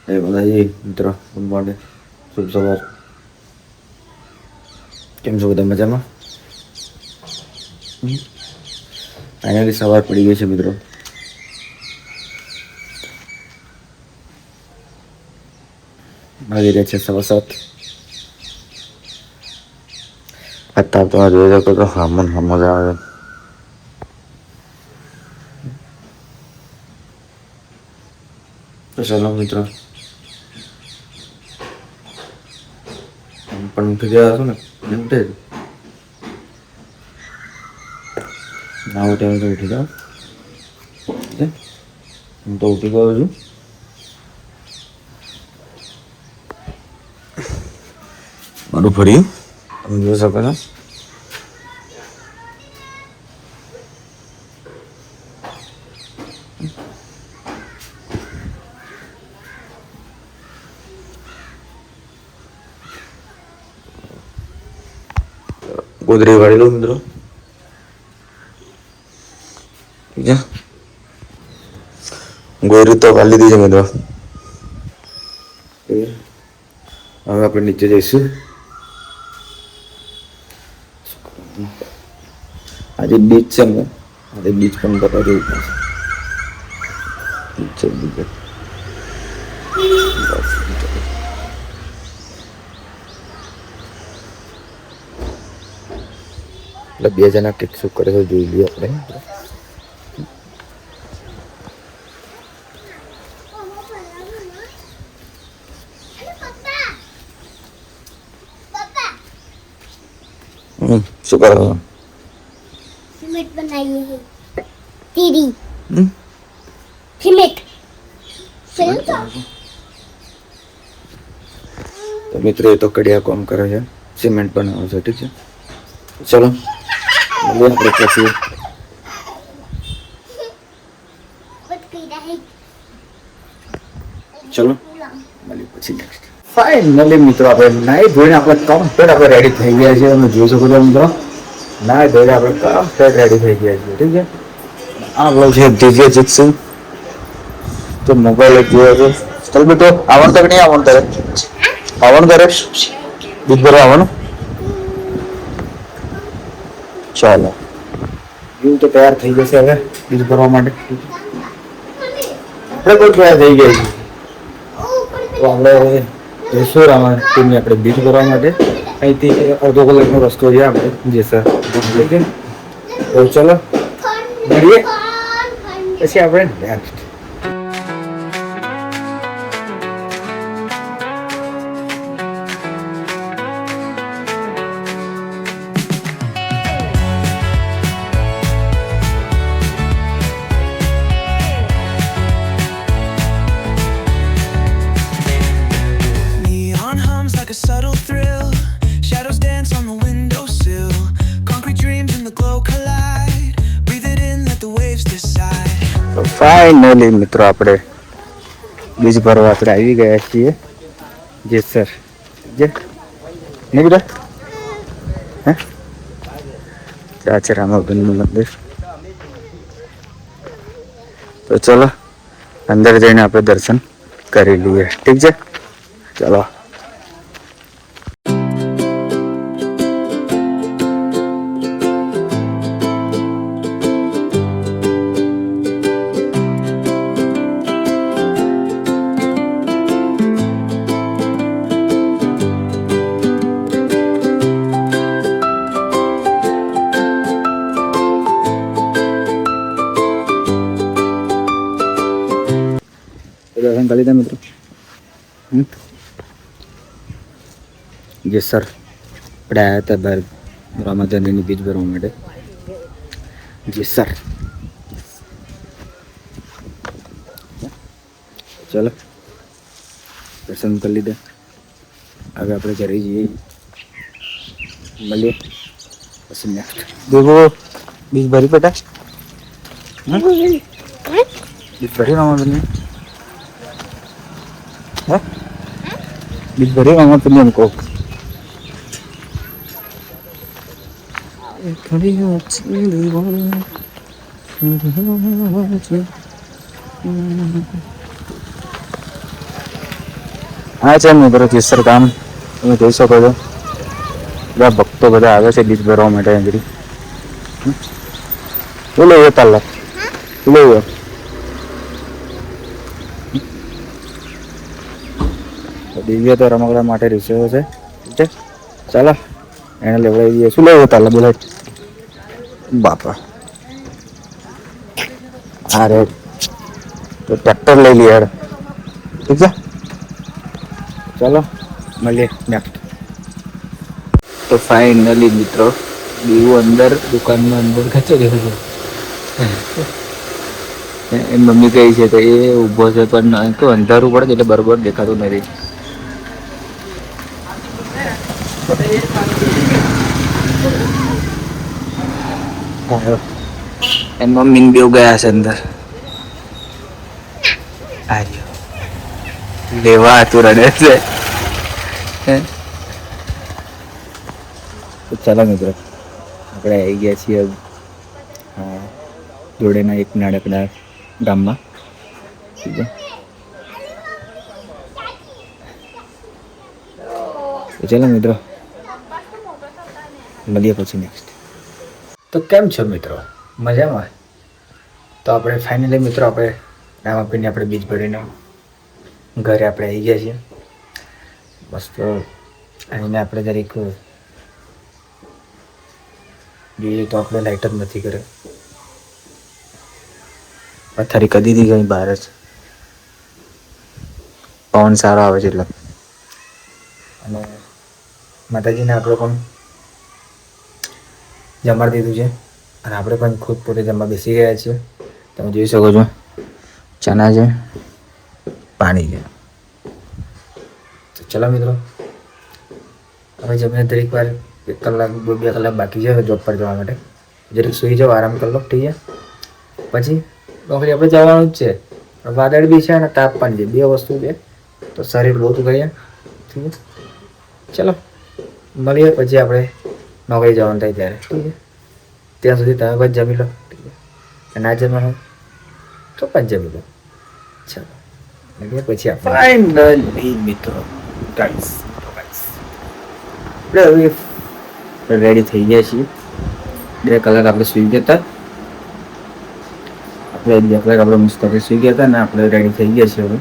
એ બધા મિત્રો good morning, શુભ સવાર. કેમ છો બધા મજામાં? ફાઇનલી સવાર પડી ગઈ છે મિત્રો. વાગી રહ્યા છે 7:15. અત્યારે તો જોઈ શકો તો મજા આવે. તો ચાલો મિત્રો, પણ ઉઠી ગયા છો ને ઉઠે ના ઉઠે તો ઉઠી જાઓ. હું તો ઉઠી ગયો છું. મારું ફર્યું તમે જોઈ શકો છો. ગોદરી વાળી લો મિત્રો. ઠીક છે, ગોદરી તો વાળી લીધી છે મિત્રો. હવે આપણે નીચે જઈશું. આજે બીચ છે ને, આજે બીચ પણ બતા દેવું પડશે. એટલે બે જણા કંઈક શું કરે તો જોઈ લઈએ આપણે. શું કરો? सिमेंट बनाई है तेरी सिमेंट તો મિત્રો એ તો કડિયા કામ કરે છે, સિમેન્ટ બનાવે છે. ઠીક છે, ચલો મળીએ આપણે પછી. ચલો મળીએ પછી નેક્સ્ટ. ફાઇનલી મિત્રો આપણે નાઈ ધોઈને આપણે કમ્પ્લીટ આપણે રેડી થઈ ગયા છીએ. તમે જોઈ શકો છો મિત્રો, નાઈ ધોઈને આપણે કમ્પ્લીટ રેડી થઈ ગયા છીએ. ઠીક છે, આ બ્લોગ છે DJ જીતસિંહ. તો મોબાઈલ એક જોયો છે. ચાલ બેટો, આવવાનું તક નહીં આવવાનું તારે? આવવાનું તારે દૂધ ભરવા આવવાનું? ચાલો, એવું તો તૈયાર થઈ જશે હવે દૂધ ભરવા માટે. આપણે કોઈ તૈયાર થઈ ગયા છીએ. તો આપણે જયસુરામાં ટીમની આપણે બીજ કરવા માટે અહીંથી અડધો કલાકનો રસ્તો છે આપણે જેસર. તો ચલો મળીએ પછી આપણે next. A subtle thrill, shadows dance on the windowsill. Concrete dreams in the glow collide. Breathe it in, let the waves decide. તો ફાઇનલી મિત્રો આપણે બીજ ભરવા આપણે આવી ગયા છીએ જેસર. જે નહીં બેટા, હે ત્યાં છે રામાબેનનું મંદિર. તો ચલો અંદર જઈને આપણે દર્શન કરી લઈએ. ઠીક છે, ચલો. દર્શન કરી લીધા મિત્રો. જેસર આપણે આવ્યા હતા બહાર રામાચંદ્રની બીજ ભરવા માટે. જેસર ચલો દર્શન કરી લીધા. હવે આપણે ઘરે જઈએ, મળીએ પછી નેક્સ્ટ. દેખો બીજ ભરી બેટા, બીજ ભરી રામાચંદ્રની. बीज भरे वहाँ पे हमको આ છે મિત્રો કેસર ગામ, તમે જોઈ શકો છો. બધા ભક્તો બધા આવે છે બીજ ભરવા માટે આગળ. શું લેવો તાલા? શું લેવો? દિવ્ય તો રમકડા માટે રીસેવો છે. ઠીક છે, ચાલો એને લેવડાવી દઈએ. શું લેવું તાલા? બોલે બાપા. અરે તો ટ્રેક્ટર લઈ લઈએ યાર. ઠીક છે, ચાલો મળીએ નેક્સ્ટ. તો ફાઇનલી મિત્રો દીવું અંદર દુકાનમાં અંદર ખચો ગયો છે. એ મમ્મી કહી છે તો એ ઊભો છે પણ તો અંધારું પડે એટલે બરોબર દેખાતું નથી. એમ મમ્મી ને બેવ ગયા છે અંદર. આર્યો લેવા તું રડે છે. તો ચાલો મિત્રો આપણે આવી ગયા છીએ જોડેના એક નાનકડા ગામમાં. ઠીક છે, તો ચાલો મિત્રો મળીએ પછી નેક્સ્ટ. તો કેમ છો મિત્રો? મજામાં? તો આપણે ફાઇનલી મિત્રો આપણે નામ આપીને આપણે બીજ ભરીને ઘરે આપણે આવી ગયા છીએ. મસ્ત આવીને આપણે દરેક જોઈએ તો આપણે લાઇટ જ નથી કરે. પથારી કદી દી ગઈ બહાર જ, પવન સારો આવે છે એટલે. અને માતાજીને આપણે પણ જમાડી દીધું છે અને આપણે પણ ખુદ પોતે જમવા બેસી ગયા છીએ. તમે જોઈ શકો છો ચણા છે, પાણી છે. તો ચલો મિત્રો હવે જમીને દરેક વાર 1 કલાક 2 કલાક બાકી છે જોબ પર જવા માટે. જરીક સુઈ જાઓ, આરામ કરી લો. ઠીક છે, પછી નોકરી આપણે જવાનું જ છે. વાદળ બી છે અને તાપ પણ છે, બે વસ્તુ છે તો શરીર બહુ દુખાય. ઠીક છે, ચલો મળીએ પછી આપણે નોકરી જવાનું થાય ત્યારે. ઠીક છે, ત્યાં સુધી તમે બસ જમી લો. ઠીક છે, ના જમવાનું તો પણ જમી લો. ચાલો મળીએ પછી આપણે ફાઇનલી મિત્રો ગાઈસ આપણે હવે રેડી થઈ ગયા છીએ. 2 કલાક આપણે સુઈ ગયા હતા. આપણે 2 કલાક આપણે મસ્ત સુઈ ગયા હતા ને આપણે રેડી થઈ ગયા છીએ. હવે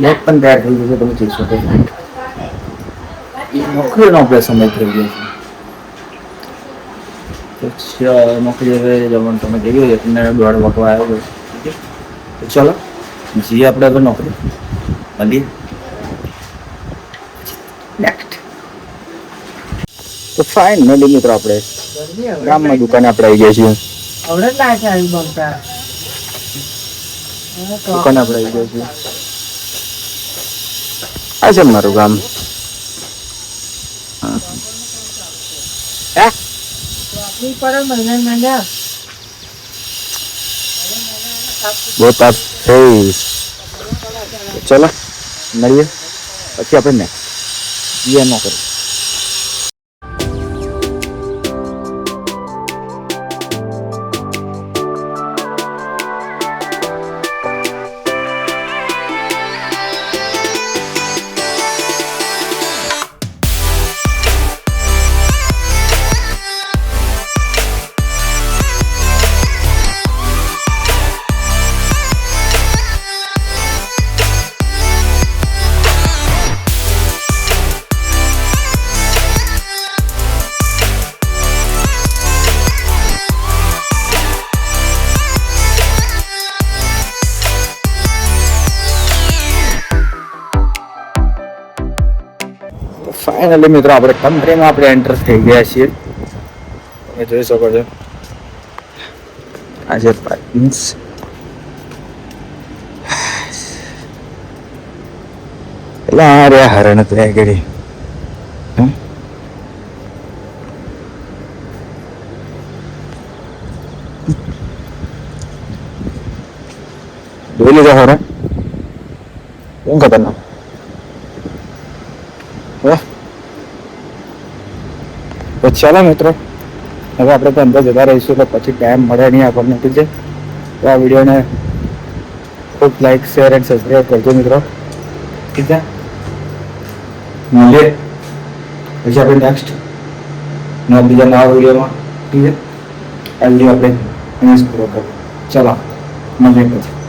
બેગ પણ તૈયાર થઈ ગયું છે, તમે જોઈ શકો છો. નોકરીનો આપણે સમય થઈ ગયો છે. નોકરી હવે જવાનું તમે જઈ ગયો છે, તમને 1:30 વાગવા આવ્યો છે. તો ચાલો જઈએ આપણે હવે નોકરી. મળીએ નેક્સ્ટ. તો ફાઇનલી મિત્રો આપણે ગામમાં દુકાને આપણે આવી ગયા છીએ. દુકાને આપણે આવી ગયા છીએ. આ છે મારું ગામ. બહુ તાપ થઈ. ચલો મળીએ પછી આપણે નેક્સ્ટ જઈએ નોકરી. ફાઇનલી મિત્રો આપણે કંપનીમાં આપણે એન્ટર થઈ ગયા છીએ. તમે જોઈ શકો છો આજે પાર્કિંગ્સ. એટલે આ રે હરણ તો આગળ જોઈ લીધા હરણ. શું ખતરનાક. તો ચાલો મિત્રો હવે આપણે તો અંદર જતા રહીશું તો પછી ટાઈમ મળે નહીં આપણને. ઠીક છે, તો આ વિડીયોને ખૂબ લાઈક, શેર એન્ડ સબસ્ક્રાઈબ કરજો મિત્રો. ઠીક છે. મળીએ પછી આપણે નેક્સ્ટ બીજા નવા વિડીયોમાં. ઠીક છે, આ વિડીયો આપણે અહીંયા જ પૂરો કરીએ. ચલો મળીએ પછી.